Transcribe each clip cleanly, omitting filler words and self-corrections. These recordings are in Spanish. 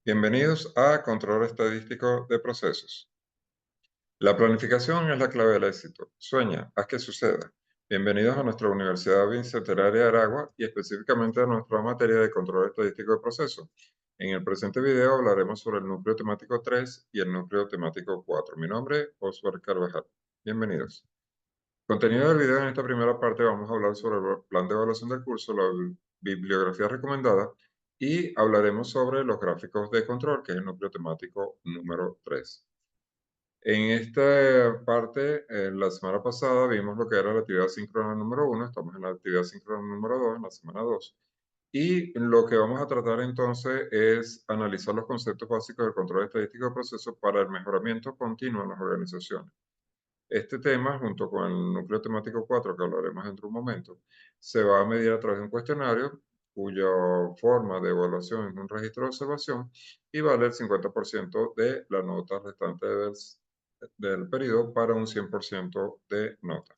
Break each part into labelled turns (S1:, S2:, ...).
S1: Bienvenidos a Control Estadístico de Procesos. La planificación es la clave del éxito. Sueña, haz que suceda. Bienvenidos a nuestra Universidad Bicentenaria de Aragua y específicamente a nuestra materia de Control Estadístico de Procesos. En el presente video hablaremos sobre el núcleo temático 3 y el núcleo temático 4. Mi nombre es Osvaldo Carvajal. Bienvenidos. Contenido del video: en esta primera parte vamos a hablar sobre el plan de evaluación del curso, la bibliografía recomendada y hablaremos sobre los gráficos de control, que es el núcleo temático número 3. En esta parte, la semana pasada vimos lo que era la actividad síncrona número 1, estamos en la actividad síncrona número 2, en la semana 2, y lo que vamos a tratar entonces es analizar los conceptos básicos del control estadístico de procesos para el mejoramiento continuo en las organizaciones. Este tema, junto con el núcleo temático 4, que hablaremos dentro de un momento, se va a medir a través de un cuestionario cuya forma de evaluación es un registro de observación y vale el 50% de la nota restante del periodo para un 100% de nota.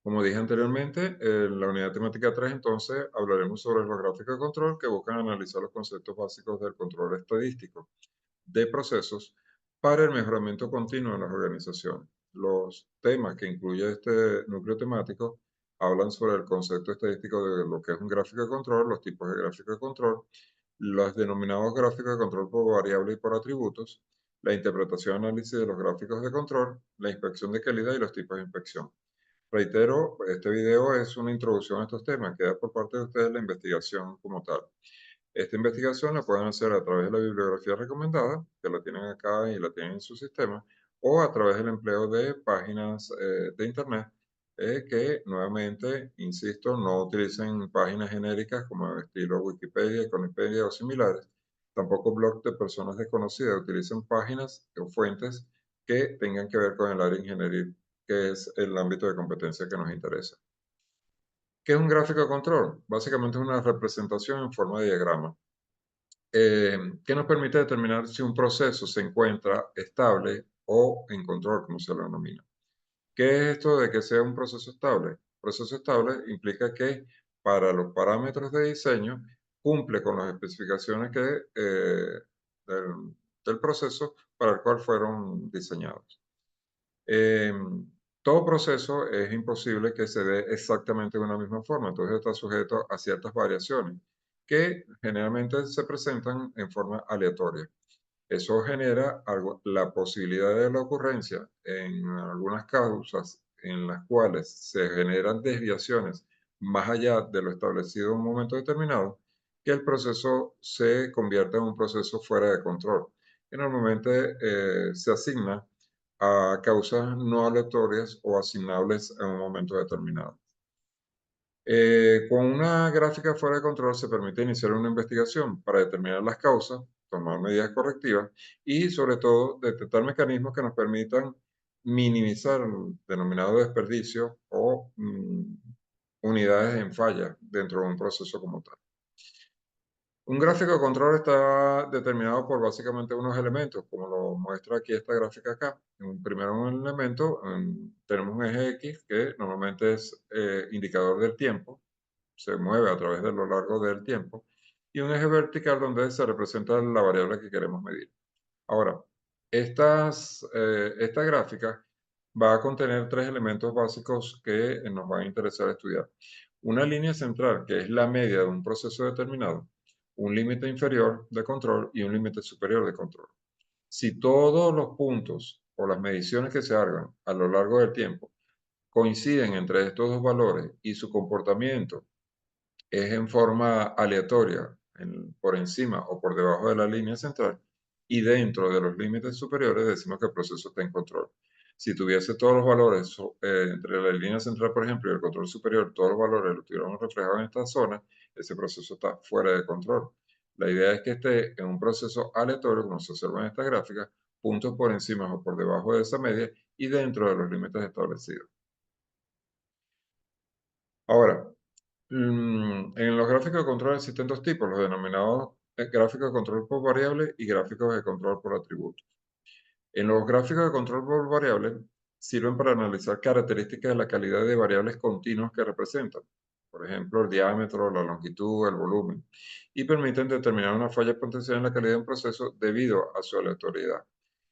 S1: Como dije anteriormente, en la unidad temática 3, entonces, hablaremos sobre los gráficos de control que buscan analizar los conceptos básicos del control estadístico de procesos para el mejoramiento continuo en las organizaciones. Los temas que incluye este núcleo temático hablan sobre el concepto estadístico de lo que es un gráfico de control, los tipos de gráfico de control, los denominados gráficos de control por variable y por atributos, la interpretación y análisis de los gráficos de control, la inspección de calidad y los tipos de inspección. Reitero, este video es una introducción a estos temas, queda por parte de ustedes la investigación como tal. Esta investigación la pueden hacer a través de la bibliografía recomendada, que la tienen acá y la tienen en su sistema, o a través del empleo de páginas de Internet que, nuevamente, insisto, no utilicen páginas genéricas como estilo Wikipedia, Econipedia o similares. Tampoco blogs de personas desconocidas. Utilicen páginas o fuentes que tengan que ver con el área ingenieril, que es el ámbito de competencia que nos interesa. ¿Qué es un gráfico de control? Básicamente es una representación en forma de diagrama que nos permite determinar si un proceso se encuentra estable o en control, como se lo denomina. ¿Qué es esto de que sea un proceso estable? Proceso estable implica que para los parámetros de diseño cumple con las especificaciones del proceso para el cual fueron diseñados. Eh, Todo proceso es imposible que se dé exactamente de una misma forma, entonces está sujeto a ciertas variaciones que generalmente se presentan en forma aleatoria. Eso genera la posibilidad de la ocurrencia en algunas causas en las cuales se generan desviaciones más allá de lo establecido en un momento determinado, que el proceso se convierta en un proceso fuera de control, que normalmente se asigna a causas no aleatorias o asignables en un momento determinado. Con una gráfica fuera de control se permite iniciar una investigación para determinar las causas, tomar medidas correctivas y, sobre todo, detectar mecanismos que nos permitan minimizar el denominado desperdicio o unidades en falla dentro de un proceso como tal. Un gráfico de control está determinado por básicamente unos elementos, como lo muestra aquí esta gráfica acá. Primero un elemento, tenemos un eje X que normalmente es indicador del tiempo, se mueve a través de lo largo del tiempo, y un eje vertical donde se representa la variable que queremos medir. Ahora, esta gráfica va a contener tres elementos básicos que nos van a interesar estudiar. Una línea central, que es la media de un proceso determinado, un límite inferior de control y un límite superior de control. Si todos los puntos o las mediciones que se hagan a lo largo del tiempo coinciden entre estos dos valores y su comportamiento es en forma aleatoria, por encima o por debajo de la línea central, y dentro de los límites superiores decimos que el proceso está en control. Si tuviese todos los valores entre la línea central, por ejemplo, y el control superior, todos los valores lo tuviéramos reflejados en esta zona, ese proceso está fuera de control. La idea es que esté en un proceso aleatorio, como se observa en esta gráfica, puntos por encima o por debajo de esa media y dentro de los límites establecidos. Ahora, en los gráficos de control existen dos tipos, los denominados gráficos de control por variable y gráficos de control por atributos. En los gráficos de control por variable sirven para analizar características de la calidad de variables continuas que representan. por ejemplo, el diámetro, la longitud, el volumen, y permiten determinar una falla potencial en la calidad de un proceso debido a su aleatoriedad.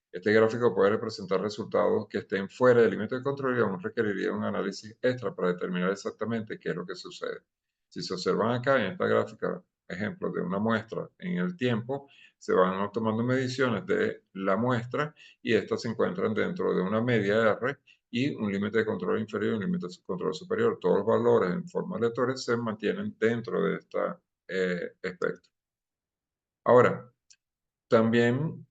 S1: Este gráfico puede representar resultados que estén fuera del límite de control y aún requeriría un análisis extra para determinar exactamente qué es lo que sucede. Si se observan acá en esta gráfica, ejemplos de una muestra en el tiempo, se van tomando mediciones de la muestra y estas se encuentran dentro de una media R y un límite de control inferior y un límite de control superior. Todos los valores en forma aleatoria se mantienen dentro de esta espectro. Ahora, también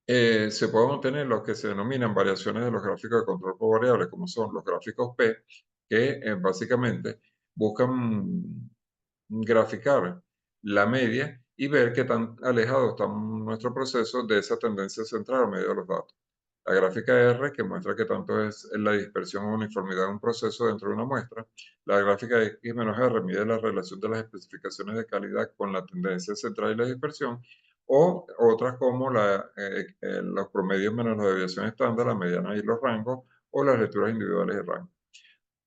S1: se pueden obtener lo que se denominan variaciones de los gráficos de control por variables, como son los gráficos P, que básicamente buscan graficar la media y ver qué tan alejado está nuestro proceso de esa tendencia central a medida de los datos. La gráfica R, que muestra qué tanto es la dispersión o uniformidad de un proceso dentro de una muestra. La gráfica X menos R mide la relación de las especificaciones de calidad con la tendencia central y la dispersión. O otras como los promedios menos la desviación estándar, la mediana y los rangos, o las lecturas individuales de rango.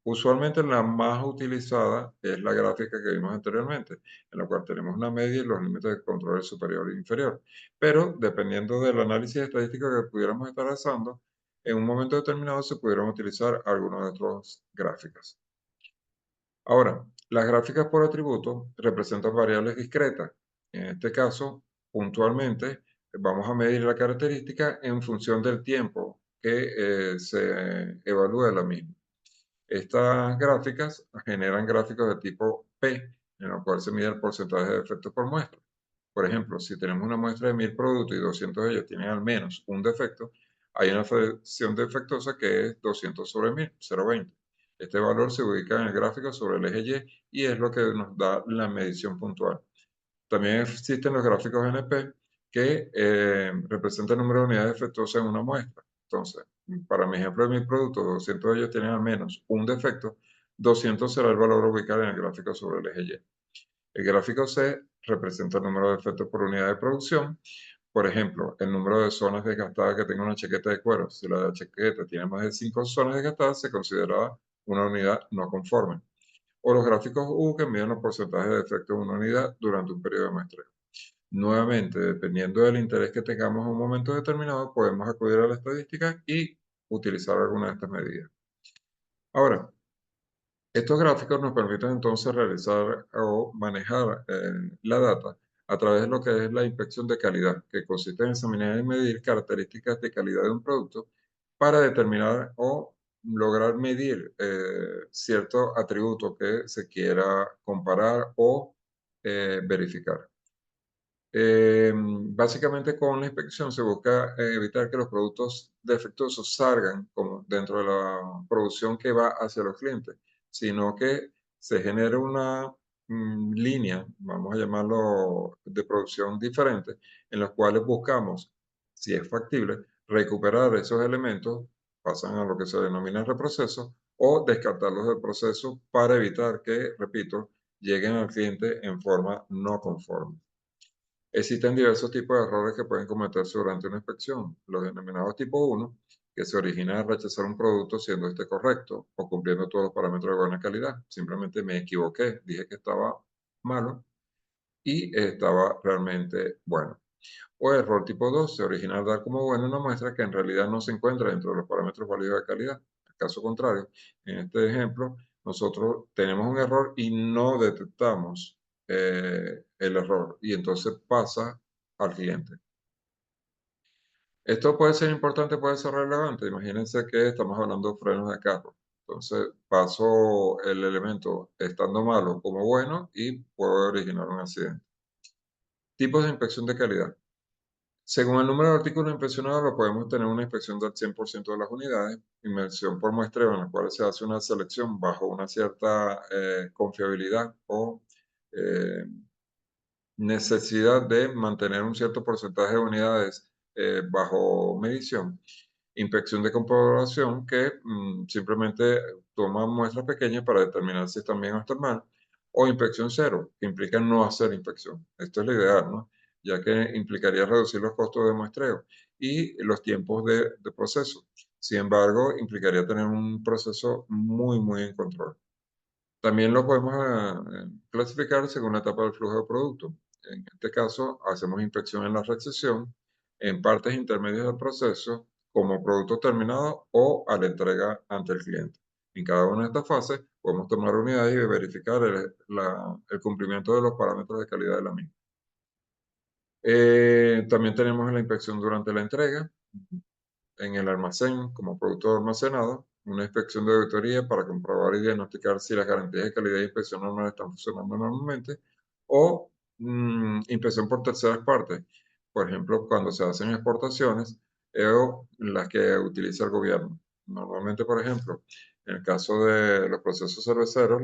S1: Usualmente la más utilizada es la gráfica que vimos anteriormente, en la cual tenemos una media y los límites de control superior e inferior. Pero dependiendo del análisis estadístico que pudiéramos estar haciendo, en un momento determinado se pudieran utilizar algunas de otras gráficas. Ahora, las gráficas por atributo representan variables discretas. En este caso, puntualmente, vamos a medir la característica en función del tiempo que se evalúa la misma. Estas gráficas generan gráficos de tipo P, en el cual se mide el porcentaje de defectos por muestra. Por ejemplo, si tenemos una muestra de 1000 productos y 200 de ellos tienen al menos un defecto, hay una fracción defectuosa que es 200 sobre 1000, 0,20. Este valor se ubica en el gráfico sobre el eje Y y es lo que nos da la medición puntual. También existen los gráficos NP que representan el número de unidades defectuosas en una muestra. Entonces, para mi ejemplo de mis productos, 200 de ellos tienen al menos un defecto, 200 será el valor a ubicar en el gráfico sobre el eje Y. El gráfico C representa el número de defectos por unidad de producción. Por ejemplo, el número de zonas desgastadas que tenga una chaqueta de cuero. Si la chaqueta tiene más de 5 zonas desgastadas, se considera una unidad no conforme. O los gráficos U que miden los porcentajes de defectos en una unidad durante un periodo de muestreo. Nuevamente, dependiendo del interés que tengamos en un momento determinado, podemos acudir a la estadística y utilizar alguna de estas medidas. Ahora, estos gráficos nos permiten entonces realizar o manejar la data a través de lo que es la inspección de calidad, que consiste en examinar y medir características de calidad de un producto para determinar o lograr medir cierto atributo que se quiera comparar o verificar. Básicamente con la inspección se busca evitar que los productos defectuosos salgan como dentro de la producción que va hacia los clientes, sino que se genere una línea, vamos a llamarlo de producción diferente, en los cuales buscamos, si es factible, recuperar esos elementos, pasan a lo que se denomina reproceso, o descartarlos del proceso para evitar que, repito, lleguen al cliente en forma no conforme. Existen diversos tipos de errores que pueden cometerse durante una inspección, los denominados tipo 1, que se originan al rechazar un producto siendo este correcto o cumpliendo todos los parámetros de buena calidad. Simplemente me equivoqué, dije que estaba malo y estaba realmente bueno. O error tipo 2, se origina al dar como bueno una muestra que en realidad no se encuentra dentro de los parámetros válidos de calidad. En caso contrario, en este ejemplo, nosotros tenemos un error y no detectamos el error y entonces pasa al cliente. Esto puede ser importante, puede ser relevante. Imagínense que estamos hablando de frenos de carro. Entonces paso el elemento estando malo como bueno y puede originar un accidente. Tipos de inspección de calidad. Según el número de artículos inspeccionados, lo podemos tener una inspección del 100% de las unidades, inmersión por muestreo, en la cual se hace una selección bajo una cierta confiabilidad o eh, necesidad de mantener un cierto porcentaje de unidades bajo medición. Inspección de comprobación que simplemente toma muestras pequeñas para determinar si están bien o están mal. O inspección cero, que implica no hacer inspección. Esto es lo ideal, ¿no? Ya que implicaría reducir los costos de muestreo y los tiempos de proceso. Sin embargo, implicaría tener un proceso muy, muy en control. También lo podemos clasificar según la etapa del flujo de producto. En este caso, hacemos inspección en la recepción, en partes intermedias del proceso, como producto terminado o a la entrega ante el cliente. En cada una de estas fases podemos tomar unidades y verificar el cumplimiento de los parámetros de calidad de la misma. También tenemos la inspección durante la entrega en el almacén como producto almacenado, una inspección de auditoría para comprobar y diagnosticar si las garantías de calidad y inspección normal están funcionando normalmente, o inspección por terceras partes, por ejemplo, cuando se hacen exportaciones o las que utiliza el gobierno. Normalmente, por ejemplo, en el caso de los procesos cerveceros,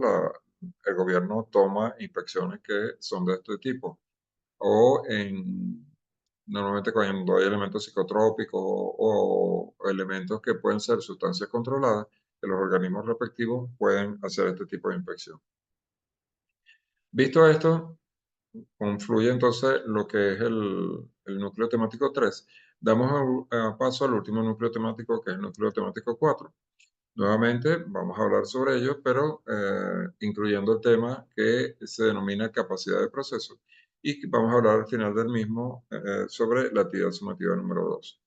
S1: el gobierno toma inspecciones que son de este tipo o normalmente cuando hay elementos psicotrópicos o elementos que pueden ser sustancias controladas, que los organismos respectivos pueden hacer este tipo de inspección. Visto esto, confluye entonces lo que es el núcleo temático 3. Damos paso al último núcleo temático, que es el núcleo temático 4. Nuevamente vamos a hablar sobre ello, pero incluyendo el tema que se denomina capacidad de proceso y que vamos a hablar al final del mismo sobre la actividad sumativa número 2.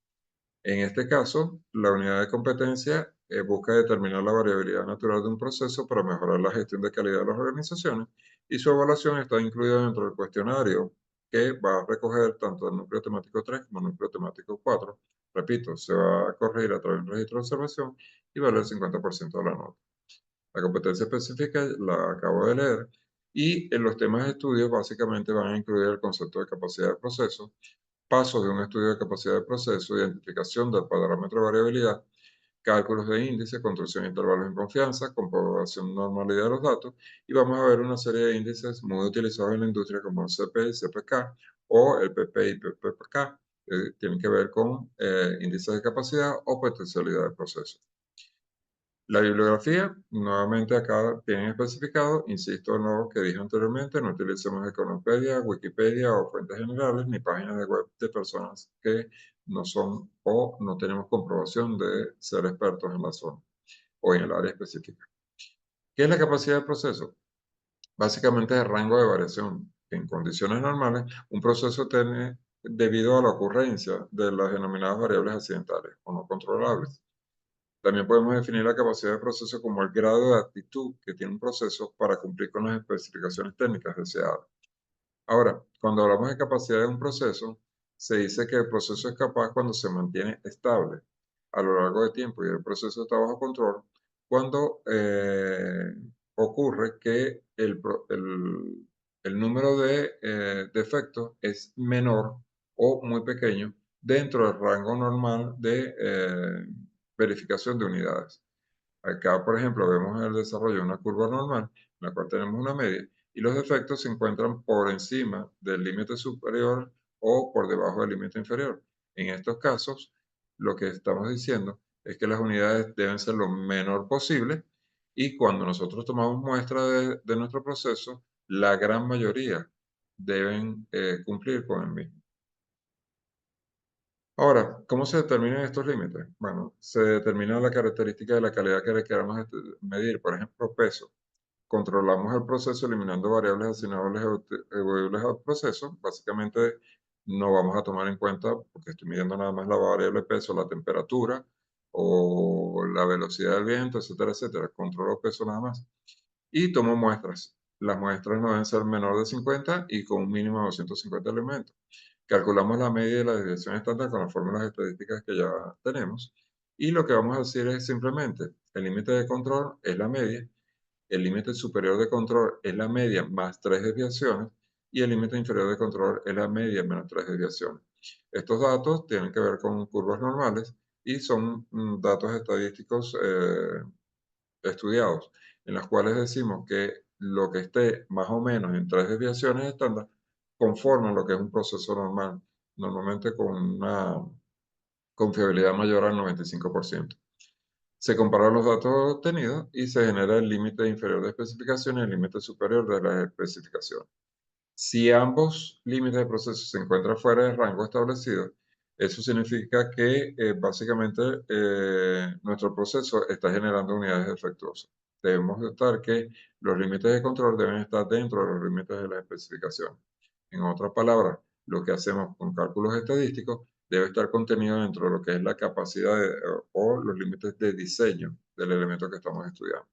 S1: En este caso, la unidad de competencia busca determinar la variabilidad natural de un proceso para mejorar la gestión de calidad de las organizaciones y su evaluación está incluida dentro del cuestionario que va a recoger tanto el núcleo temático 3 como el núcleo temático 4. Repito, se va a corregir a través de un registro de observación y vale el 50% de la nota. La competencia específica la acabo de leer y en los temas de estudio básicamente van a incluir el concepto de capacidad de proceso, pasos de un estudio de capacidad de proceso, identificación del parámetro de variabilidad, cálculos de índice, construcción de intervalos en confianza, comprobación de normalidad de los datos, y vamos a ver una serie de índices muy utilizados en la industria como el CPI, CPK o el PPI, PPK, que tienen que ver con índices de capacidad o potencialidad del proceso. La bibliografía, nuevamente acá tienen especificado, insisto en lo que dije anteriormente, no utilicemos Econopedia, Wikipedia o fuentes generales ni páginas de web de personas que no son o no tenemos comprobación de ser expertos en la zona o en el área específica. ¿Qué es la capacidad de proceso? Básicamente es el rango de variación. En condiciones normales, un proceso tiene debido a la ocurrencia de las denominadas variables accidentales o no controlables. También podemos definir la capacidad de proceso como el grado de aptitud que tiene un proceso para cumplir con las especificaciones técnicas deseadas. Ahora, cuando hablamos de capacidad de un proceso, se dice que el proceso es capaz cuando se mantiene estable a lo largo del tiempo y el proceso está bajo control cuando ocurre que el número de defectos es menor o muy pequeño dentro del rango normal de verificación de unidades. Acá, por ejemplo, vemos el desarrollo de una curva normal, en la cual tenemos una media, y los defectos se encuentran por encima del límite superior o por debajo del límite inferior. En estos casos, lo que estamos diciendo es que las unidades deben ser lo menor posible y cuando nosotros tomamos muestra de nuestro proceso, la gran mayoría deben cumplir con el mismo. Ahora, ¿cómo se determinan estos límites? Bueno, se determina la característica de la calidad que queramos medir, por ejemplo, peso. Controlamos el proceso eliminando variables asignables evaluables al proceso. Básicamente, no vamos a tomar en cuenta, porque estoy midiendo nada más la variable peso, la temperatura o la velocidad del viento, etcétera, etcétera. Controlo peso nada más. Y tomo muestras. Las muestras no deben ser menor de 50 y con un mínimo de 250 elementos. Calculamos la media de la desviación estándar con las fórmulas estadísticas que ya tenemos. Y lo que vamos a decir es simplemente, el límite de control es la media, el límite superior de control es la media más 3 desviaciones y el límite inferior de control es la media menos 3 desviaciones. Estos datos tienen que ver con curvas normales y son datos estadísticos estudiados, en las cuales decimos que lo que esté más o menos en 3 desviaciones estándar conforma lo que es un proceso normal, normalmente con una confiabilidad mayor al 95%. Se comparan los datos obtenidos y se genera el límite inferior de especificación y el límite superior de las especificaciones. Si ambos límites de proceso se encuentran fuera del rango establecido, eso significa que básicamente nuestro proceso está generando unidades defectuosas. debemos notar que los límites de control deben estar dentro de los límites de las especificaciones. En otras palabras, lo que hacemos con cálculos estadísticos debe estar contenido dentro de lo que es la capacidad o los límites de diseño del elemento que estamos estudiando.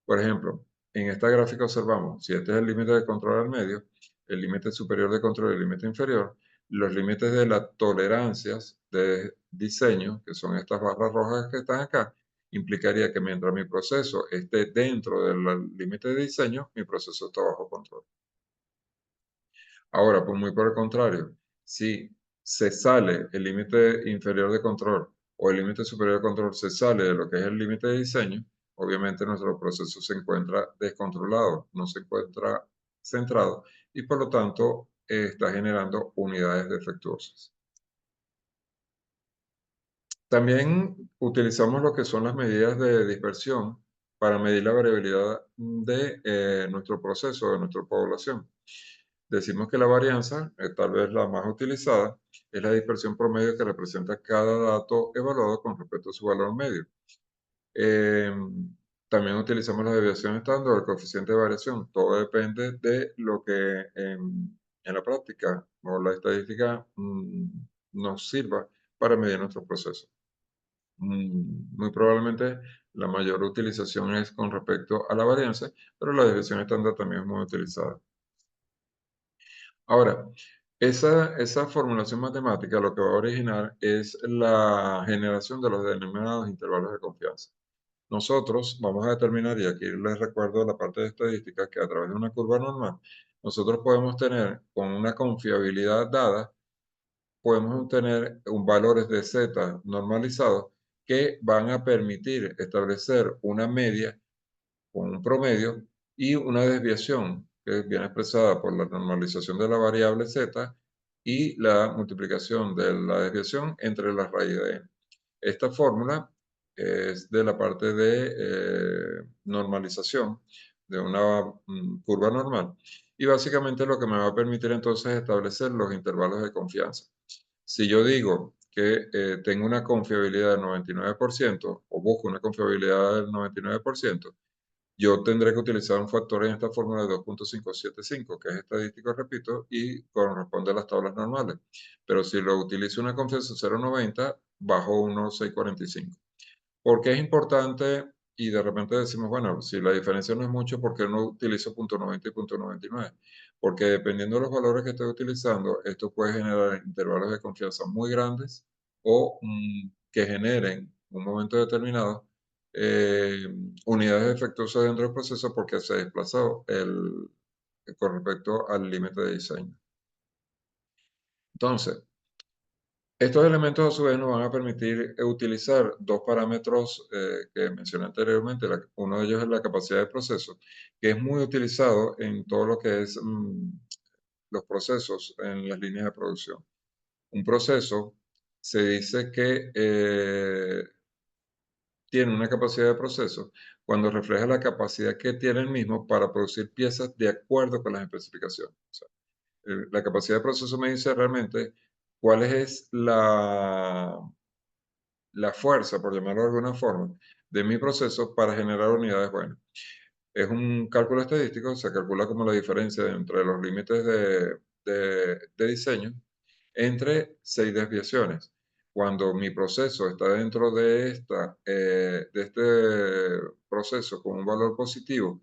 S1: Por ejemplo, en esta gráfica observamos, si este es el límite de control al medio, el límite superior de control y el límite inferior, los límites de las tolerancias de diseño, que son estas barras rojas que están acá, implicaría que mientras mi proceso esté dentro del límite de diseño, mi proceso está bajo control. Ahora, pues muy por el contrario, si se sale el límite inferior de control o el límite superior de control se sale de lo que es el límite de diseño, obviamente nuestro proceso se encuentra descontrolado, no se encuentra centrado y por lo tanto está generando unidades defectuosas. También utilizamos lo que son las medidas de dispersión para medir la variabilidad de nuestro proceso, de nuestra población. Decimos que la varianza, tal vez la más utilizada, es la dispersión promedio que representa cada dato evaluado con respecto a su valor medio. Eh, También utilizamos la desviación estándar o el coeficiente de variación. Todo depende de lo que en la práctica o la estadística nos sirva para medir nuestros procesos. Muy probablemente la mayor utilización es con respecto a la varianza, pero la desviación estándar también es muy utilizada. Ahora, esa formulación matemática lo que va a originar es la generación de los denominados intervalos de confianza. Nosotros vamos a determinar, y aquí les recuerdo la parte de estadística, que a través de una curva normal, nosotros podemos tener con una confiabilidad dada, podemos obtener valores de z normalizados que van a permitir establecer una media con un promedio y una desviación que viene expresada por la normalización de la variable z y la multiplicación de la desviación entre la raíz de n. Esta fórmula es de la parte de normalización de una curva normal y básicamente lo que me va a permitir entonces establecer los intervalos de confianza. Si yo digo que tengo una confiabilidad del 99% o busco una confiabilidad del 99%, yo tendré que utilizar un factor en esta fórmula de 2.575, que es estadístico, repito, y corresponde a las tablas normales. Pero si lo utilizo una confianza 0.90, bajo 1.645. ¿Por qué es importante? Y de repente decimos, bueno, si la diferencia no es mucho, ¿por qué no utilizo punto .90 y punto .99? Porque dependiendo de los valores que esté utilizando, esto puede generar intervalos de confianza muy grandes o que generen en un momento determinado eh, unidades defectuosas dentro del proceso porque se desplazó con respecto al límite de diseño. Entonces, estos elementos a su vez nos van a permitir utilizar dos parámetros que mencioné anteriormente. Uno de ellos es la capacidad de proceso, que es muy utilizado en todo lo que es los procesos en las líneas de producción. Un proceso se dice que tiene una capacidad de proceso cuando refleja la capacidad que tiene el mismo para producir piezas de acuerdo con las especificaciones. O sea, la capacidad de proceso me dice realmente cuál es la fuerza, por llamarlo de alguna forma, de mi proceso para generar unidades buenas. Es un cálculo estadístico, se calcula como la diferencia entre los límites de diseño entre 6 desviaciones. Cuando mi proceso está dentro de este proceso con un valor positivo,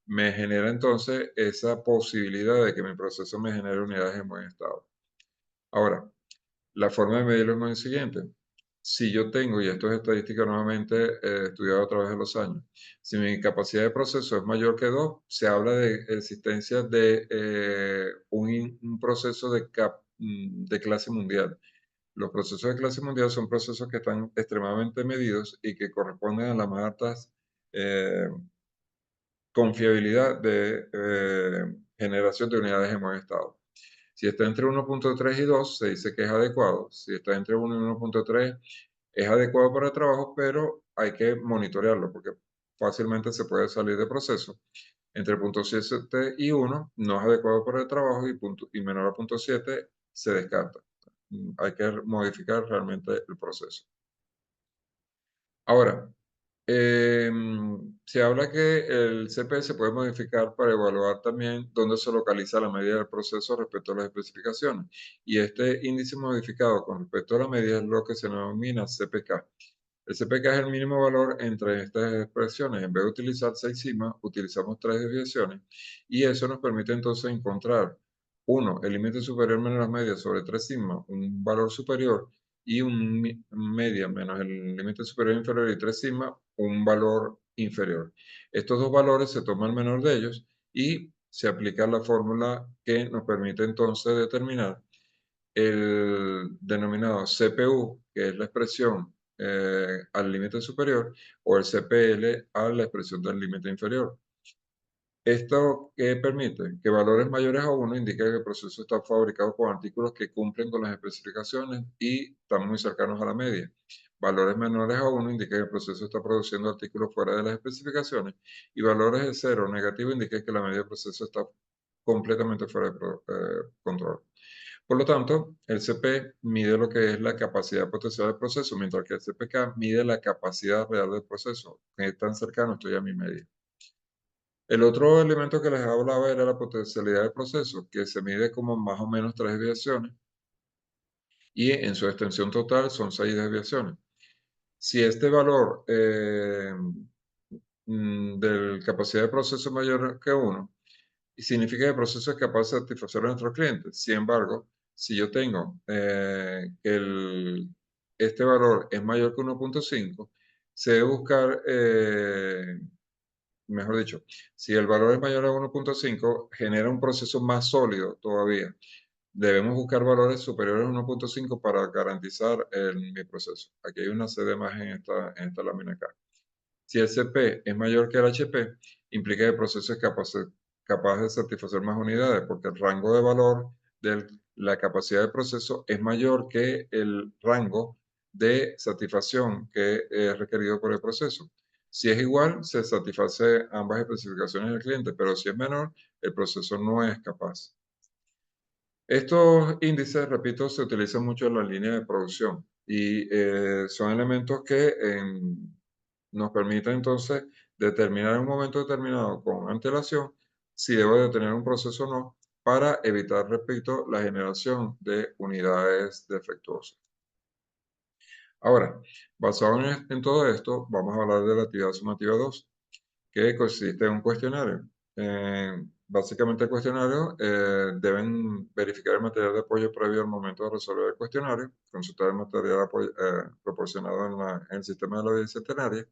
S1: me genera entonces esa posibilidad de que mi proceso me genere unidades en buen estado. Ahora, la forma de medirlo es muy siguiente. Si yo tengo, y esto es estadística nuevamente estudiado a través de los años, si mi capacidad de proceso es mayor que 2, se habla de existencia de un proceso de clase mundial. Los procesos de clase mundial son procesos que están extremadamente medidos y que corresponden a las más altas eh, confiabilidad de generación de unidades en buen estado. Si está entre 1.3 y 2, se dice que es adecuado. Si está entre 1 y 1.3, es adecuado para el trabajo, pero hay que monitorearlo porque fácilmente se puede salir de proceso. Entre 0.7 y 1 no es adecuado para el trabajo y menor a 0.7 se descarta. Hay que modificar realmente el proceso. Ahora, se habla que el CP se puede modificar para evaluar también dónde se localiza la medida del proceso respecto a las especificaciones. Y este índice modificado con respecto a la medida es lo que se denomina CPK. El CPK es el mínimo valor entre estas expresiones. En vez de utilizar 6 sigmas, utilizamos 3 desviaciones y eso nos permite entonces encontrar, uno, el límite superior menos la media sobre 3 sigmas, un valor superior, y un media menos el límite superior e inferior y 3 sigmas, un valor inferior. Estos dos valores se toma el menor de ellos y se aplica la fórmula que nos permite entonces determinar el denominado CPU, que es la expresión al límite superior, o el CPL a la expresión del límite inferior. ¿Esto qué permite? Que valores mayores a 1 indica que el proceso está fabricado con artículos que cumplen con las especificaciones y están muy cercanos a la media. Valores menores a 1 indica que el proceso está produciendo artículos fuera de las especificaciones y valores de 0 negativo indica que la media del proceso está completamente fuera de control. Por lo tanto, el CP mide lo que es la capacidad potencial del proceso, mientras que el CPK mide la capacidad real del proceso, que tan cercano estoy a mi media. El otro elemento que les hablaba era la potencialidad del proceso, que se mide como más o menos 3 desviaciones y en su extensión total son 6 desviaciones. Si este valor de capacidad de proceso es mayor que 1, significa que el proceso es capaz de satisfacer a nuestros clientes. Sin embargo, si yo tengo este valor es mayor que 1.5, se debe buscar, mejor dicho, si el valor es mayor a 1.5, genera un proceso más sólido todavía. Debemos buscar valores superiores a 1.5 para garantizar mi proceso. Aquí hay una CD más en esta lámina acá. Si el CP es mayor que el HP, implica que el proceso es capaz de satisfacer más unidades, porque el rango de valor de la capacidad del proceso es mayor que el rango de satisfacción que es requerido por el proceso. Si es igual, se satisface ambas especificaciones del cliente, pero si es menor, el proceso no es capaz. Estos índices, repito, se utilizan mucho en la línea de producción y son elementos que nos permiten entonces determinar en un momento determinado con antelación si debo de tener un proceso o no para evitar, repito, la generación de unidades defectuosas. Ahora, basado en todo esto, vamos a hablar de la actividad sumativa 2, que consiste en un cuestionario. Básicamente el cuestionario deben verificar el material de apoyo previo al momento de resolver el cuestionario, consultar el material proporcionado en el sistema de la bicentenaria,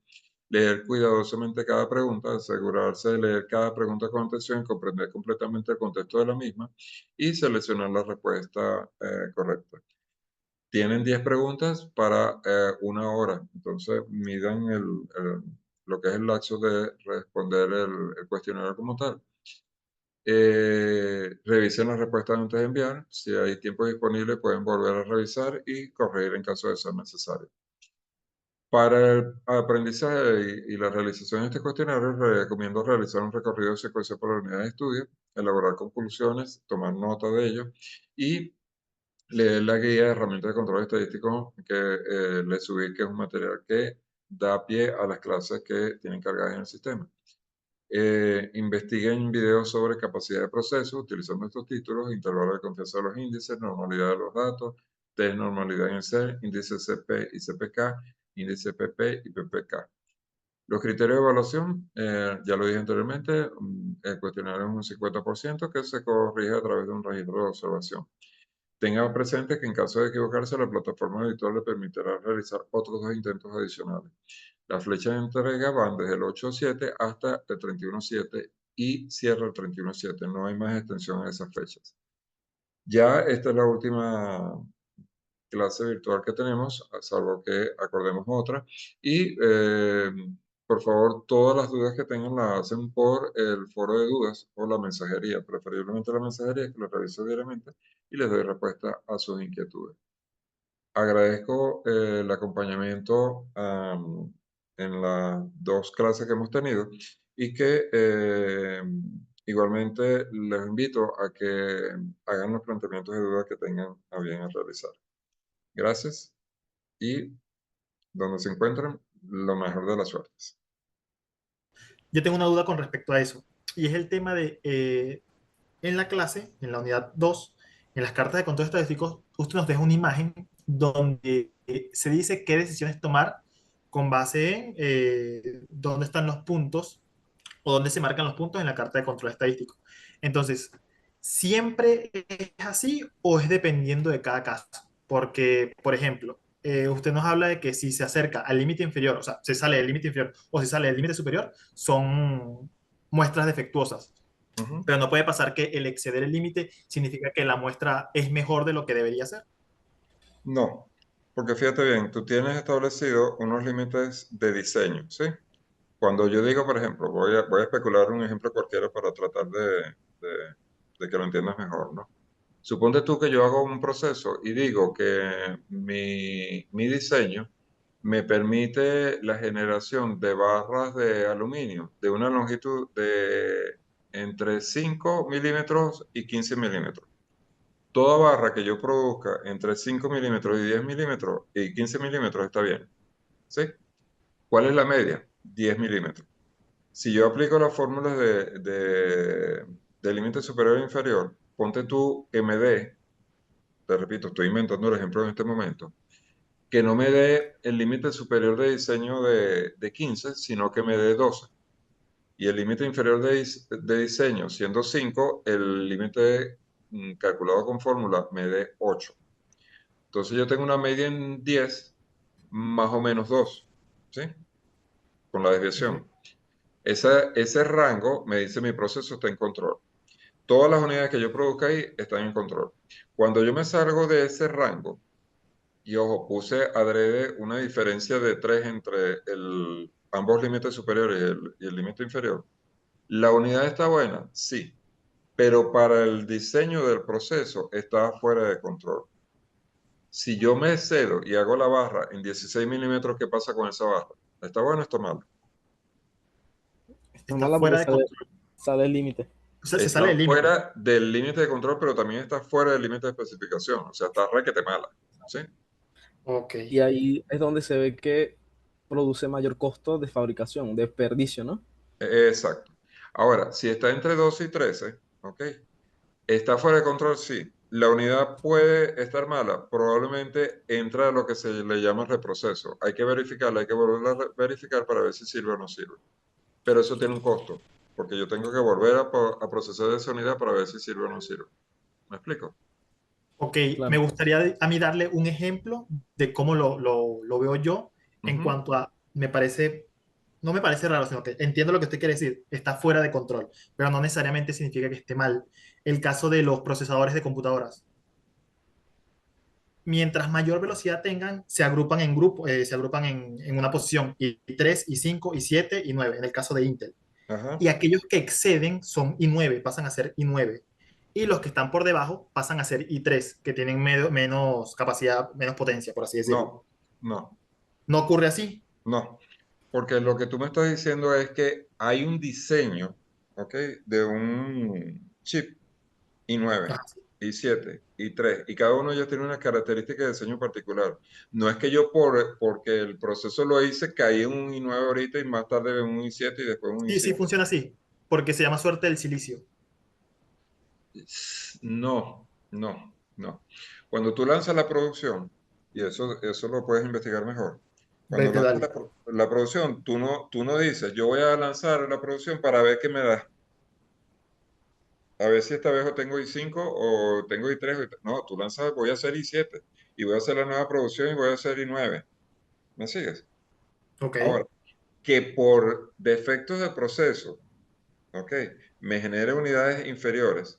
S1: leer cuidadosamente cada pregunta, asegurarse de leer cada pregunta con atención, comprender completamente el contexto de la misma y seleccionar la respuesta correcta. Tienen 10 preguntas para 1 hora, entonces midan lo que es el lapso de responder el cuestionario como tal. Revisen las respuestas antes de enviar. Si hay tiempo disponible, pueden volver a revisar y corregir en caso de ser necesario. Para el aprendizaje y la realización de este cuestionario, recomiendo realizar un recorrido de secuencia por la unidad de estudio, elaborar conclusiones, tomar nota de ello y leer la guía de herramientas de control estadístico que les subí, que es un material que da pie a las clases que tienen cargadas en el sistema. Investiguen videos sobre capacidad de proceso utilizando estos títulos: intervalo de confianza de los índices, normalidad de los datos, test normalidad en el CER, índice CP y CPK, índice PP y PPK. Los criterios de evaluación, ya lo dije anteriormente, el cuestionario es un 50% que se corrige a través de un registro de observación. Tenga presente que en caso de equivocarse, la plataforma virtual le permitirá realizar otros 2 intentos adicionales. Las flechas de entrega van desde el 8/7 hasta el 31/7 y cierra el 31/7. No hay más extensión a esas fechas. Ya esta es la última clase virtual que tenemos, salvo que acordemos otra. Y por favor, todas las dudas que tengan las hacen por el foro de dudas o la mensajería, preferiblemente la mensajería, que lo reviso diariamente y les doy respuesta a sus inquietudes. Agradezco el acompañamiento en las 2 clases que hemos tenido y que igualmente les invito a que hagan los planteamientos de dudas que tengan a bien a realizar. Gracias y donde se encuentren, lo mejor de las suertes.
S2: yo tengo una duda con respecto a eso, y es el tema de, en la clase, en la unidad 2 en las cartas de control estadísticos, usted nos deja una imagen donde se dice qué decisiones tomar con base en dónde están los puntos o dónde se marcan los puntos en la carta de control estadístico. Entonces, ¿siempre es así o es dependiendo de cada caso? Porque, por ejemplo, usted nos habla de que si se acerca al límite inferior, o sea, se sale del límite inferior o se sale del límite superior, son muestras defectuosas.
S1: Ujú.
S2: Pero no puede pasar que el exceder el límite significa que la muestra es mejor de lo que debería ser.
S1: No, porque fíjate bien, tú tienes establecido unos límites de diseño, ¿sí? Cuando yo digo, por ejemplo, voy a especular un ejemplo cualquiera para tratar de- de que lo entiendas mejor, ¿no? Suponte tú que yo hago un proceso y digo que mi diseño me permite la generación de barras de aluminio de una longitud de entre 5 milímetros y 15 milímetros. Toda barra que yo produzca entre 5 milímetros y 10 milímetros y 15 milímetros está bien, ¿sí? ¿Cuál es la media? 10 milímetros. Si yo aplico las fórmulas de límite superior e inferior, ponte tú que me dé, te repito, estoy inventando el ejemplo en este momento, que no me dé el límite superior de diseño de 15, sino que me dé 12. Y el límite inferior de diseño, siendo 5, el límite calculado con fórmula me dé 8. Entonces yo tengo una media en 10, más o menos 2, ¿sí? Con la
S2: Ok.
S1: desviación. Ese rango me dice mi proceso está en control. Todas las unidades que yo produzca ahí están en control. Cuando yo me salgo de ese rango, y ojo, puse adrede una diferencia de 3 entre ambos límites superiores y el límite inferior. ¿La unidad está buena? Sí, pero para el diseño del proceso está fuera de control. Si yo me excedo y hago la barra en 16 milímetros, ¿qué pasa con esa barra? ¿Está bueno o está mal?
S3: No
S2: Está
S3: mala porque
S2: fuera de
S3: sale,
S2: control.
S3: sale el límite.
S2: O sea, se sale
S1: Está
S2: del límite.
S1: fuera del límite de control, pero también está fuera del límite de especificación. O sea, está requete mala. ¿Sí?
S2: Ok.
S3: Y ahí es donde se ve que produce mayor costo de fabricación, desperdicio, ¿no?
S1: Exacto. Ahora, si está entre 12 y 13, ¿ok? ¿Está fuera de control? Sí. ¿La unidad puede estar mala? Probablemente entra a lo que se le llama reproceso. Hay que verificarla, hay que volverla a verificar para ver si sirve o no sirve. Pero eso tiene un costo, porque yo tengo que volver a procesar esa unidad para ver si sirve o no sirve. ¿Me explico?
S2: Ok, me
S3: Claro.
S2: gustaría a mí darle un ejemplo de cómo lo veo yo en
S1: Ujú.
S2: cuanto a, me parece, no me parece raro, sino que entiendo lo que usted quiere decir, está fuera de control, pero no necesariamente significa que esté mal. El caso de los procesadores de computadoras. Mientras mayor velocidad tengan, se agrupan en grupos, se agrupan en una posición, y 3 y 5 y 7 y 9 en el caso de Intel.
S1: Ajá.
S2: Y aquellos que exceden son i9, pasan a ser i9. Y los que están por debajo pasan a ser i3, que tienen menos capacidad, menos potencia, por así decirlo.
S1: No, no,
S2: ¿No ocurre así?
S1: no. Porque lo que tú me estás diciendo es que hay un diseño, ¿ok? De un chip i9,
S2: Ajá, sí.
S1: i7, i3, y cada uno de ellos tiene una característica de diseño particular. No es que yo porque el proceso lo hice, caí en un i9 ahorita y más tarde en un i7 y después en un
S2: Sí, sí,
S1: i5.
S2: funciona así, porque se llama suerte del silicio.
S1: No, no, no. Cuando tú lanzas la producción, y eso lo puedes investigar mejor, cuando
S2: Vete,
S1: lanzas
S2: dale.
S1: la producción, tú no dices, yo voy a lanzar la producción para ver qué me da. A ver si esta vez o tengo i5 o tengo i3. No, tú lanzas, voy a hacer i7 y voy a hacer la nueva producción y voy a hacer i9. ¿Me sigues?
S2: Ok.
S1: Ahora, que por defectos del proceso, ¿ok? Me genere unidades inferiores,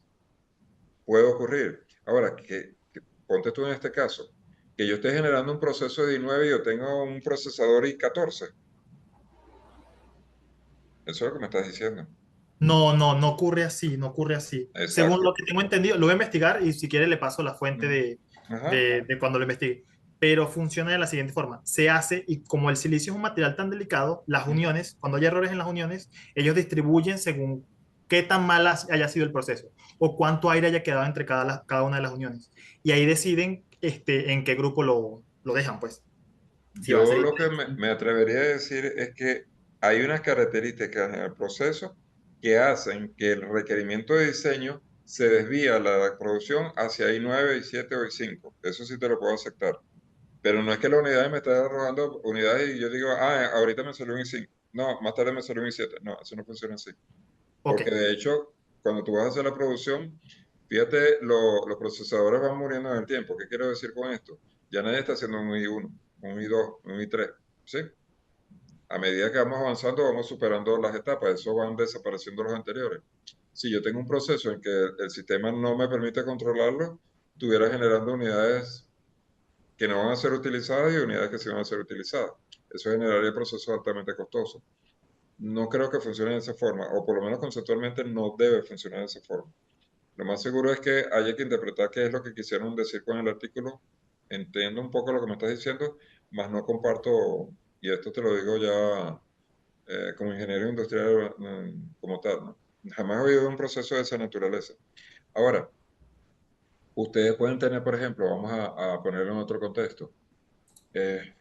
S1: puede ocurrir. Ahora, ponte tú en este caso, que yo esté generando un proceso de i9 y yo tengo un procesador i14. Eso es lo que me estás diciendo.
S2: No, no, no ocurre así, no ocurre así. Según lo
S1: Exacto.
S2: que tengo entendido, lo voy a investigar y si quiere le paso la fuente
S1: Ujú. Ajá.
S2: de cuando lo investigue. Pero funciona de la siguiente forma. Se hace y como el silicio es un material tan delicado, las
S1: Ujú.
S2: uniones, cuando hay errores en las uniones, ellos distribuyen según qué tan mal haya sido el proceso o cuánto aire haya quedado entre cada una de las uniones. Y ahí deciden en qué grupo lo dejan, pues. Si va a
S1: Yo
S2: ser
S1: lo que
S2: I3.
S1: me atrevería a decir es que hay unas características en el proceso que hacen que el requerimiento de diseño se desvía la producción hacia I9, I7 o I5. Eso sí te lo puedo aceptar. Pero no es que la unidad me está arrojando unidades y yo digo, ahorita me salió un I5. No, más tarde me salió un I7. No, eso no funciona así.
S2: Ok,
S1: Porque de hecho, cuando tú vas a hacer la producción, fíjate, los procesadores van muriendo en el tiempo. ¿Qué quiero decir con esto? Ya nadie está haciendo un I1, un I2, un I3. ¿Sí? A medida que vamos avanzando, vamos superando las etapas. Eso van desapareciendo los anteriores. Si yo tengo un proceso en que el sistema no me permite controlarlo, estuviera generando unidades que no van a ser utilizadas y unidades que sí van a ser utilizadas. Eso generaría procesos altamente costosos. No creo que funcione de esa forma, o por lo menos conceptualmente no debe funcionar de esa forma. Lo más seguro es que haya que interpretar qué es lo que quisieron decir con el artículo. Entiendo un poco lo que me estás diciendo, mas no comparto, y esto te lo digo ya como ingeniero industrial como tal, ¿no? Jamás he oído de un proceso de esa naturaleza. Ahora, ustedes pueden tener, por ejemplo, vamos a ponerlo en otro contexto. Eh,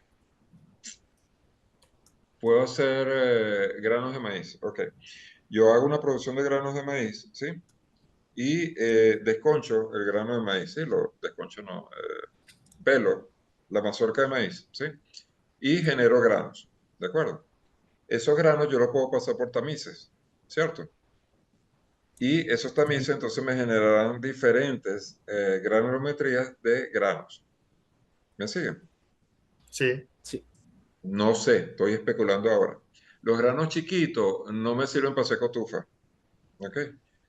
S1: Puedo hacer granos de maíz. Ok. Yo hago una producción de granos de maíz, ¿sí? Y desconcho el grano de maíz, ¿sí? Lo desconcho, no. Pelo la mazorca de maíz, ¿sí? Y genero granos, ¿de acuerdo? Esos granos yo los puedo pasar por tamices, ¿cierto? Y esos tamices entonces me generarán diferentes granulometrías de granos. ¿Me siguen?
S2: sí,
S3: Sí.
S1: No sé, estoy especulando ahora. Los granos chiquitos no me sirven para hacer cotufa, ¿ok?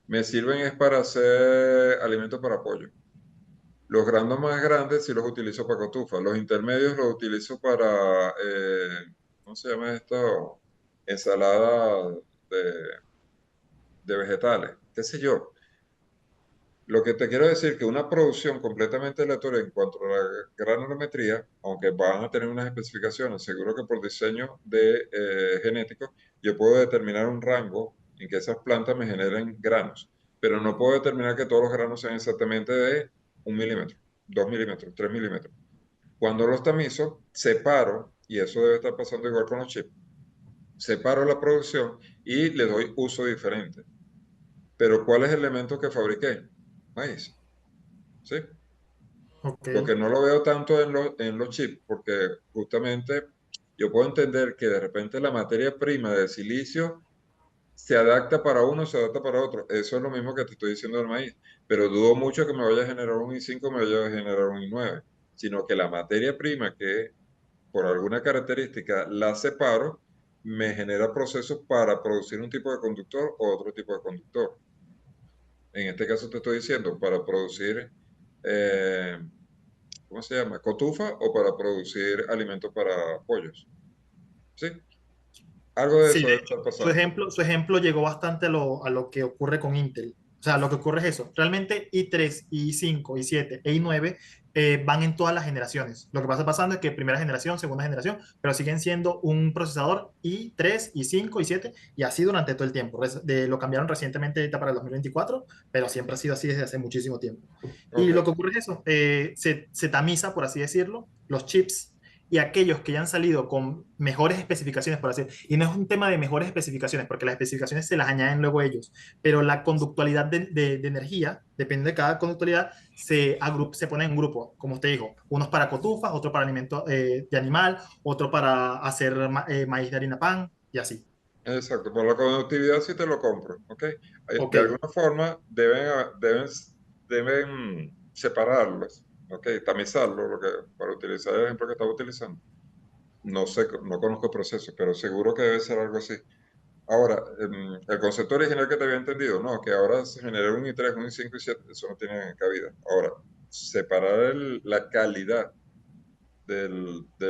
S1: Me sirven es para hacer alimentos para pollo. Los granos más grandes sí los utilizo para cotufa. Los intermedios los utilizo para, ¿cómo se llama esto? Ensalada de, de vegetales, qué sé yo. Lo que te quiero decir es que una producción completamente aleatoria en cuanto a la granulometría, aunque van a tener unas especificaciones, seguro que por diseño de genético, yo puedo determinar un rango en que esas plantas me generen granos, pero no puedo determinar que todos los granos sean exactamente de 1 milímetro, 2 milímetros, 3 milímetros. Cuando los tamizo, separo, y eso debe estar pasando igual con los chips, separo la producción y le doy uso diferente. Pero ¿cuál es el elemento que fabriqué? Maíz. ¿Sí?
S2: ok,
S1: Lo que no lo veo tanto en los chips, porque justamente yo puedo entender que de repente la materia prima del silicio se adapta para uno, se adapta para otro. Eso es lo mismo que te estoy diciendo del maíz. Pero dudo mucho que me vaya a generar un I5, me vaya a generar un I9, sino que la materia prima que por alguna característica la separo, me genera procesos para producir un tipo de conductor o otro tipo de conductor. En este caso te estoy diciendo, para producir eh, ¿cómo se llama? Cotufa o para producir alimentos para pollos. ¿Sí? Algo de
S2: sí,
S1: eso
S2: de
S1: debe
S2: hecho,
S1: estar pasando.
S2: su ejemplo llegó bastante a lo que ocurre con Intel. O sea, lo que ocurre es eso. Realmente i3, i5, i7 e i9 van en todas las generaciones. Lo que pasa pasando es que primera generación, segunda generación, pero siguen siendo un procesador i3, i5, i7 y así durante todo el tiempo. Lo cambiaron recientemente ahorita para el 2024, pero siempre ha sido así desde hace muchísimo tiempo. Y lo
S1: Ok.
S2: que ocurre es eso. Se tamiza, por así decirlo, los chips y aquellos que ya han salido con mejores especificaciones, por así decirlo. Y no es un tema de mejores especificaciones, porque las especificaciones se las añaden luego ellos, pero la conductualidad de energía, depende de cada conductualidad, se pone en grupo, como usted dijo, unos para cotufas, otro para alimento de animal, otro para hacer maíz de harina pan, y así.
S1: Exacto. Por la conductividad sí te lo compro. ¿Ok?
S2: Ok,
S1: De alguna forma deben separarlos. ¿Ok? Tamizarlo, para utilizar el ejemplo que estaba utilizando. No sé, no conozco el proceso, pero seguro que debe ser algo así. Ahora, el concepto original que te había entendido, no, que ahora se genera un I3, un I5 y 7, eso no tiene cabida. Ahora, separar la calidad de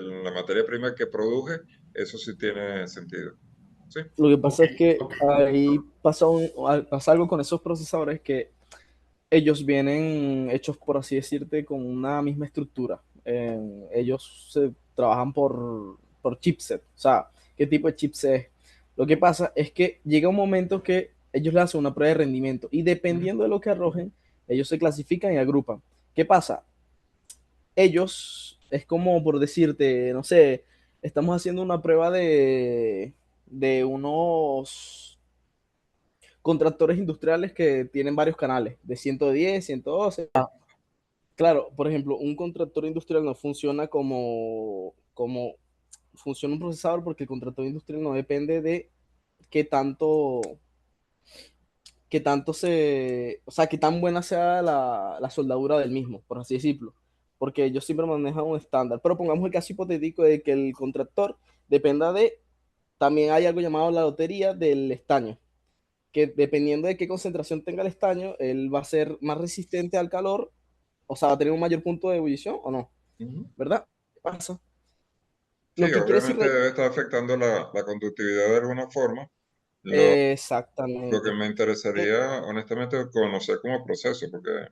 S1: la materia prima que produje, eso sí tiene sentido. ¿Sí?
S3: Lo que
S2: ok,
S3: pasa es que
S2: ok.
S3: ahí pasa algo con esos procesadores que ellos vienen hechos, por así decirte, con una misma estructura. Ellos se trabajan por chipset. O sea, ¿qué tipo de chipset es? Lo que pasa es que llega un momento que ellos le hacen una prueba de rendimiento y
S1: Ujú.
S3: dependiendo de lo que arrojen, ellos se clasifican y agrupan. ¿Qué pasa? Ellos, es como por decirte, no sé, estamos haciendo una prueba de, de unos contractores industriales que tienen varios canales, de 110, 112. Claro, por ejemplo, un contractor industrial no funciona como funciona un procesador, porque el contractor industrial no depende de qué tanto, o sea, qué tan buena sea la soldadura del mismo, por así decirlo, porque ellos siempre manejan un estándar. Pero pongamos el caso hipotético de que el contractor dependa de, también hay algo llamado la lotería del estaño, que dependiendo de qué concentración tenga el estaño, él va a ser más resistente al calor, o sea, va a tener un mayor punto de ebullición o no,
S1: Ujú.
S3: ¿verdad? ¿Qué pasa?
S1: Sí,
S3: Lo que quiere decir,
S1: obviamente debe estar afectando la conductividad de alguna forma. Lo que
S3: exactamente.
S1: me interesaría, honestamente, conocer como proceso, porque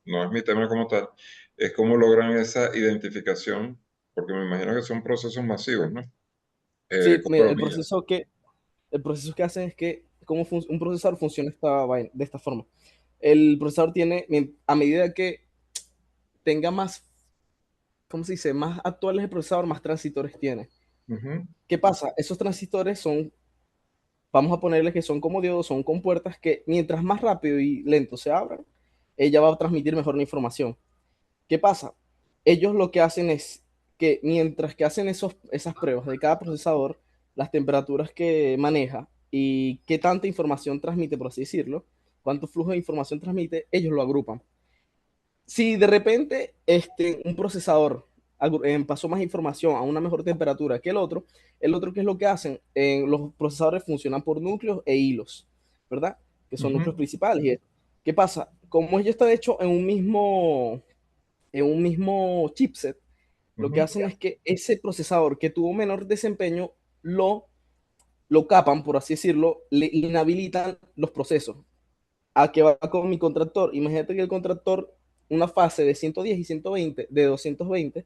S1: no es mi tema como tal, es cómo logran esa identificación, porque me imagino que son procesos masivos, ¿no?
S3: Sí,
S1: ¿Cómo
S3: mira,
S1: lo miden?
S3: el proceso que hacen es que un procesador funciona de esta forma. El procesador tiene, a medida que tenga más, ¿cómo se dice? Más actuales el procesador, más transistores tiene.
S1: Ujú,
S3: ¿Qué pasa? Esos transistores son, vamos a ponerles que son como diodos, son compuertas que mientras más rápido y lento se abran, ella va a transmitir mejor la información. ¿Qué pasa? Ellos lo que hacen es que mientras que hacen esas pruebas de cada procesador, las temperaturas que maneja y qué tanta información transmite, por así decirlo, cuánto flujo de información transmite, ellos lo agrupan. Si de repente un procesador pasó más información a una mejor temperatura que el otro, ¿qué es lo que hacen? Los procesadores funcionan por núcleos e hilos, ¿verdad? Que son núcleos
S1: ujú,
S3: principales. ¿Qué pasa? Como ellos están hechos en un mismo chipset, lo que
S1: ujú.
S3: hacen es que ese procesador que tuvo menor desempeño lo capan, por así decirlo, le inhabilitan los procesos. ¿A qué va con mi contractor? Imagínate que el contractor, una fase de 110 y 120, de 220,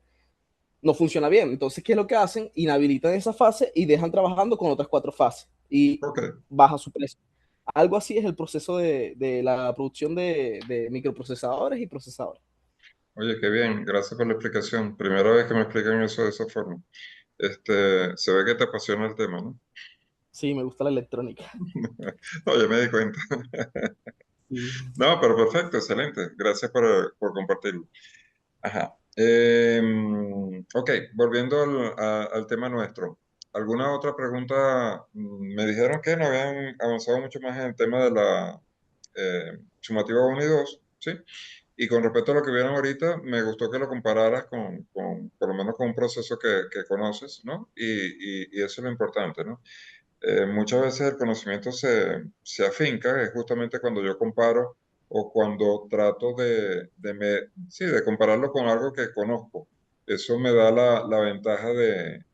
S3: no funciona bien. Entonces, ¿qué es lo que hacen? Inhabilitan esa fase y dejan trabajando con otras cuatro fases y
S1: Ok.
S3: baja su precio. Algo así es el proceso de la producción de microprocesadores y procesadores.
S1: Oye, qué bien, gracias por la explicación. Primera vez que me explican eso de esa forma. Se ve que te apasiona el tema, ¿no?
S3: Sí, me gusta la electrónica.
S1: Oye, me di cuenta.
S3: Sí.
S1: No, pero perfecto, excelente. Gracias por compartirlo. Ajá. Ok, volviendo al tema nuestro. ¿Alguna otra pregunta? Me dijeron que no habían avanzado mucho más en el tema de la sumativa 1 y 2, ¿sí? Y con respecto a lo que vieron ahorita, me gustó que lo compararas por lo menos con un proceso que conoces, ¿no? Y eso es lo importante, ¿no? Muchas veces el conocimiento se afinca, es justamente cuando yo comparo o cuando trato sí, de compararlo con algo que conozco. Eso me da la ventaja de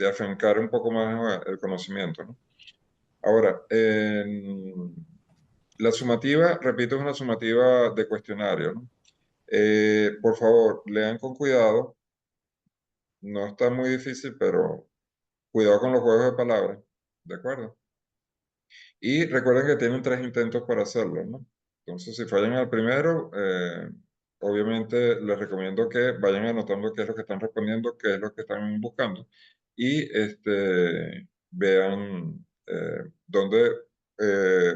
S1: afincar un poco más el conocimiento, ¿no? Ahora, la sumativa, repito, es una sumativa de cuestionario, ¿no? Por favor, lean con cuidado, no está muy difícil, pero cuidado con los juegos de palabras, ¿de acuerdo? Y recuerden que tienen 3 intentos para hacerlo, ¿no? Entonces, si fallan al primero, obviamente les recomiendo que vayan anotando qué es lo que están respondiendo, qué es lo que están buscando y vean dónde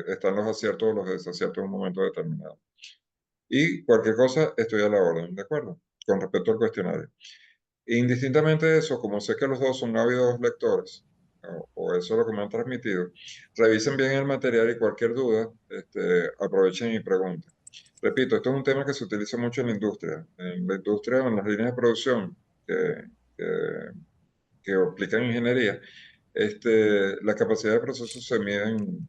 S1: están los aciertos o los desaciertos en un momento determinado. Y cualquier cosa, estoy a la orden, ¿de acuerdo? Con respecto al cuestionario. Indistintamente de eso, como sé que los dos son ávidos lectores, o eso es lo que me han transmitido, revisen bien el material y cualquier duda, aprovechen y pregunten. Repito, esto es un tema que se utiliza mucho en la industria, en las líneas de producción que, que aplican ingeniería. La capacidad de proceso se miden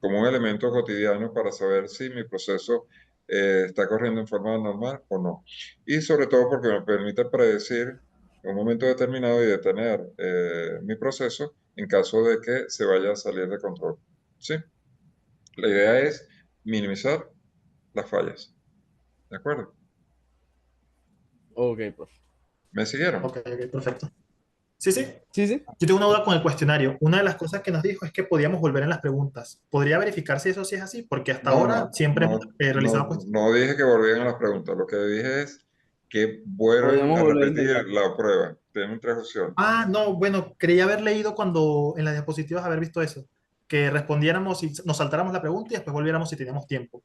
S1: como un elemento cotidiano para saber si mi proceso está corriendo en forma normal o no. Y sobre todo porque me permite predecir en un momento determinado y detener mi proceso en caso de que se vaya a salir de control. ¿Sí? La idea es minimizar las fallas. ¿De acuerdo?
S3: Ok, pues.
S1: ¿Me siguieron?
S2: Ok, ok, perfecto. Sí, sí.
S3: Sí, sí.
S2: Yo tengo una duda con el cuestionario. Una de las cosas que nos dijo es que podíamos volver en las preguntas. ¿Podría verificar si eso sí es así? Porque hasta
S1: No,
S2: ahora
S1: no,
S2: siempre hemos
S1: no,
S2: realizado
S1: no,
S2: cuestionarios.
S1: no dije que volvieran a las preguntas. Lo que dije es que vuelvan
S3: Podríamos
S1: a
S3: volver a
S1: repetir
S3: intentar.
S1: la prueba. tienen tres opciones.
S2: Ah, no, bueno, creí haber leído cuando en las diapositivas haber visto eso, que respondiéramos y nos saltáramos la pregunta y después volviéramos si teníamos tiempo.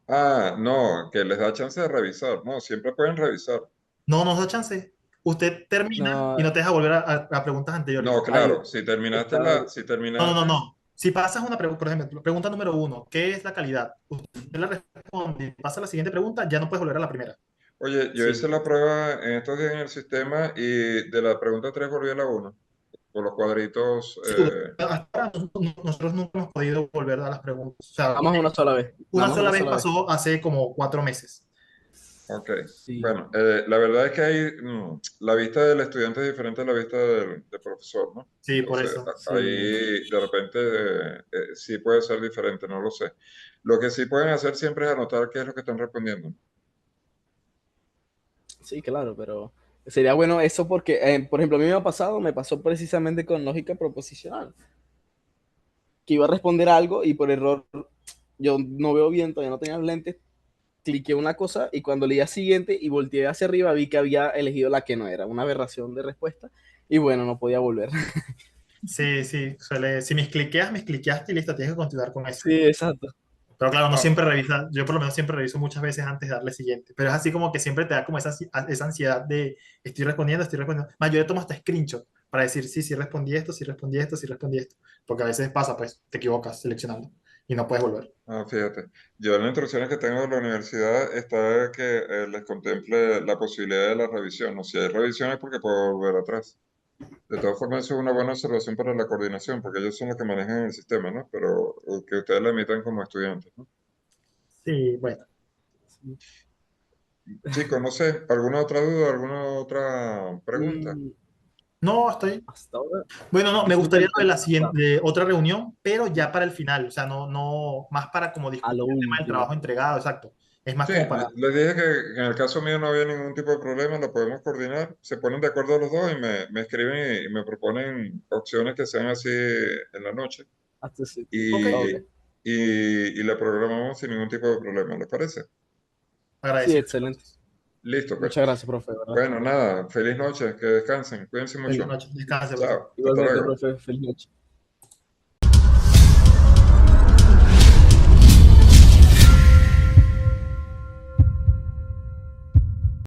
S1: Ah, no, que les da chance de revisar. No, siempre pueden revisar.
S2: No nos da chance. Usted termina y
S3: No,
S2: no te deja volver a preguntas
S1: No,
S2: anteriores.
S1: claro,
S3: ahí
S1: si terminaste
S3: está.
S1: si
S2: No, no, no,
S1: terminaste,
S2: no. Si pasas una pregunta, por ejemplo, pregunta número uno, ¿qué es la calidad? Usted la responde y pasa a la siguiente pregunta, ya no puedes volver a la primera.
S1: oye, yo hice
S3: Sí.
S1: la prueba en estos días en el sistema y de la pregunta 3 volví a la uno por los cuadritos.
S2: Sí, hasta ahora nosotros nunca hemos podido volver a las preguntas. O sea,
S3: Nada más una sola vez. Nada
S2: una
S3: más
S2: sola
S3: una
S2: vez
S3: sola vez.
S2: pasó hace como 4 meses.
S1: Ok,
S3: Sí.
S1: bueno, la verdad es que la vista del estudiante es diferente a la vista del profesor, ¿no?
S2: Sí, por
S1: Entonces,
S2: eso.
S3: Sí.
S1: ahí de repente sí puede ser diferente, no lo sé. Lo que sí pueden hacer siempre es anotar qué es lo que están respondiendo.
S3: Sí, claro, pero sería bueno eso porque, por ejemplo, a mí me pasó precisamente con lógica proposicional, que iba a responder algo y por error yo no veo bien, todavía no tenía los lentes, cliqué una cosa y cuando leía siguiente y volteé hacia arriba vi que había elegido la que no era, una aberración de respuesta y bueno, no podía volver.
S2: Sí, sí, suele. Si me cliqueas, me cliqueaste y listo, tienes que continuar con eso.
S3: Sí, exacto.
S2: Pero claro, no
S1: Ah,
S2: siempre revisa, yo por lo menos siempre reviso muchas veces antes de darle siguiente, pero es así como que siempre te da como esa ansiedad de estoy respondiendo. Más, yo le tomo hasta screenshot para decir, sí, sí respondí esto, sí respondí esto, sí respondí esto, porque a veces pasa, pues te equivocas seleccionando y no puedes volver.
S1: Fíjate, yo en las instrucciones que tengo de la universidad está que les contemple la posibilidad de la revisión. O si hay revisiones porque puedo volver atrás. De todas formas, eso es una buena observación para la coordinación, porque ellos son los que manejan el sistema, ¿no? Pero que ustedes la emitan como estudiantes, ¿no?
S2: Sí, bueno.
S3: Sí.
S1: Chicos, no sé, ¿alguna otra duda, alguna otra pregunta?
S3: Mm,
S2: No, estoy.
S3: hasta ahora,
S2: Bueno, no,
S3: yo
S2: me
S3: creo que
S2: gustaría
S3: el
S2: lo de la
S3: tema
S2: siguiente, de otra reunión, pero ya para el final, o sea, no, más para como
S3: a lo
S2: discutir el tema del
S3: último.
S2: trabajo entregado, exacto. Es más
S1: Sí,
S2: como para.
S1: les dije que en el caso mío no había ningún tipo de problema, lo podemos coordinar, se ponen de acuerdo los dos y me escriben y me proponen opciones que sean así en la noche
S3: Hasta ese tipo.
S2: Ok,
S1: y,
S3: Ok.
S1: y la programamos sin ningún tipo de problema, ¿les parece?
S3: Sí,
S2: agradecido
S3: excelente.
S2: entonces.
S1: Listo, pues.
S3: Muchas gracias, profe, ¿verdad?
S1: Bueno, nada, feliz noche, que descansen, cuídense
S2: Feliz
S1: mucho.
S2: noche, descanse, profe.
S1: Chao, hasta
S3: Igualmente,
S1: luego.
S3: profe, feliz noche.